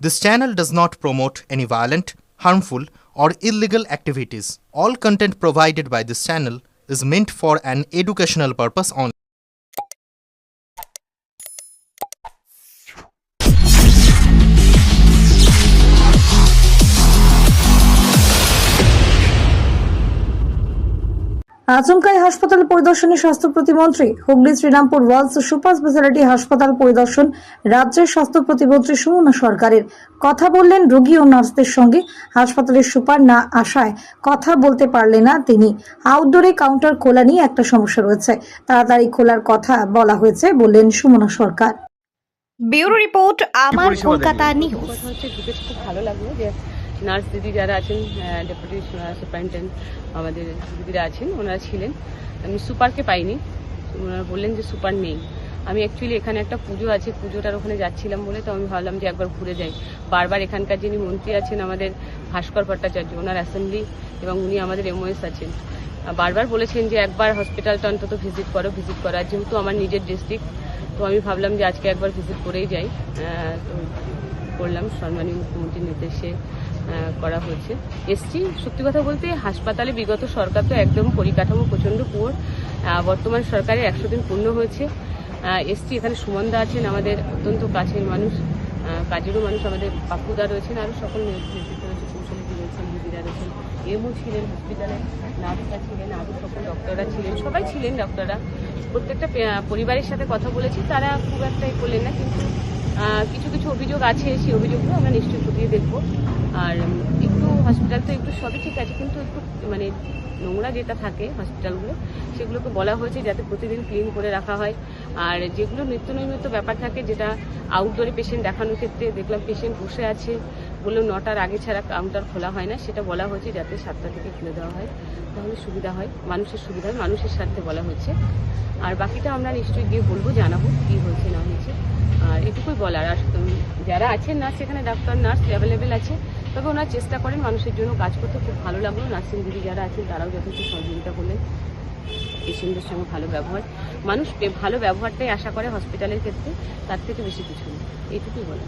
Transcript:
This channel does not promote any violent, harmful, or illegal activities. All content provided by this channel is meant for an educational purpose only. আচমকাই হাসপাতাল পরিদর্শনে স্বাস্থ্য প্রতিমন্ত্রী। Hooghly Serampore Walsh super speciality হাসপাতাল পরিদর্শন রাজ্যের স্বাস্থ্য প্রতিমন্ত্রী সুমনা সরকারের। কথা বললেন রোগী ও নার্সদের সঙ্গে। হাসপাতালের সুপার না আসায় কথা বলতে পারলেন না তিনি। আউটডোরে কাউন্টার খোলা নিয়ে একটা সমস্যা রয়েছে, তাড়াতাড়ি খোলার কথা বলা হয়েছে বললেন সুমনা সরকার। ব্যুরো রিপোর্ট, আমার কলকাতা নিউজ। খুব ভালো লাগলো যে নার্স দিদি যারা আছেন, ডেপুটি সুপারিনটেন্ডেন্ট আমাদের দিদিরা আছেন, ওনারা ছিলেন। আমি সুপারকে পাইনি, ওনারা বললেন যে সুপার নেই। আমি অ্যাকচুয়ালি এখানে একটা পুজো আছে, পুজোটার ওখানে যাচ্ছিলাম বলে তো আমি ভাবলাম যে একবার ঘুরে যাই। বারবার এখানকার যিনি মন্ত্রী আছেন আমাদের ভাস্কর ভট্টাচার্য, ওনার অ্যাসেম্বলি এবং উনি আমাদের এমওএস আছেন, বারবার বলেছেন যে একবার হসপিটালটা অন্তত ভিজিট করো। আর যেহেতু আমার নিজের ডিস্ট্রিক্ট, তো আমি ভাবলাম যে আজকে একবার ভিজিট করেই যাই। তো করলাম, সম্মানীয় মুখ্যমন্ত্রীর নির্দেশে করা হয়েছে। এসছি, সত্যি কথা বলতে হাসপাতালে বিগত সরকার তো একদম পরিকাঠামো প্রচণ্ড পুয়োর। বর্তমান সরকারের 100 দিন পূর্ণ হয়েছে। এসছি, এখানে সুমনদা আছেন আমাদের অত্যন্ত কাছের মানুষ, কাজেরও মানুষ, আমাদের পাপুদা রয়েছেন, আরও সকল নেতৃত্ব রয়েছে, কৌশলীদি রয়েছেন, দিদিরা রয়েছেন, এমও ছিলেন হসপিটালে, নার্সরা ছিলেন, আরও সকল ডক্টররা ছিলেন, সবাই ছিলেন ডক্টররা। প্রত্যেকটা পরিবারের সাথে কথা বলেছি, তারা খুব একটা করলেন না, কিন্তু কিছু কিছু অভিযোগ আছে, সেই অভিযোগগুলো আমরা নিশ্চয়ই খতিয়ে দেখবো। আর একটু হসপিটাল তো একটু সবই ঠিক আছে, কিন্তু একটু মানে নোংরা যেটা থাকে হসপিটালগুলো, সেগুলোকে বলা হয়েছে যাতে প্রতিদিন ক্লিন করে রাখা হয়। আর যেগুলো নিত্য নৈমিত্য ব্যাপার থাকে, যেটা আউটডোরে পেশেন্ট দেখানোর ক্ষেত্রে দেখলাম পেশেন্ট বসে আছে বলেও 9টার আগে ছাড়া কাউন্টার খোলা হয় না, সেটা বলা হয়েছে যাতে 7টা থেকে খুলে দেওয়া হয়, তাহলে সুবিধা হয়, মানুষের সুবিধা হয়, মানুষের স্বার্থে বলা হয়েছে। আর বাকিটা আমরা নিশ্চয়ই গিয়ে বলবো, জানাবো কী হয়েছে না হয়েছে। আর এটুকুই বলার। আর যারা আছেন নার্স, এখানে ডাক্তার নার্স অ্যাভেলেবেল আছে, তবে ওনারা চেষ্টা করেন মানুষের জন্য কাজ করতে। খুব ভালো লাগলো, নার্সিং দিদি যারা আছেন তারাও যথেষ্ট সহযোগিতা করলেন, পেশেন্টদের সঙ্গে ভালো ব্যবহার। মানুষ ভালো ব্যবহারটাই আশা করে হসপিটালের ক্ষেত্রে, তার থেকে বেশি কিছু না, এইটুকুই বলা।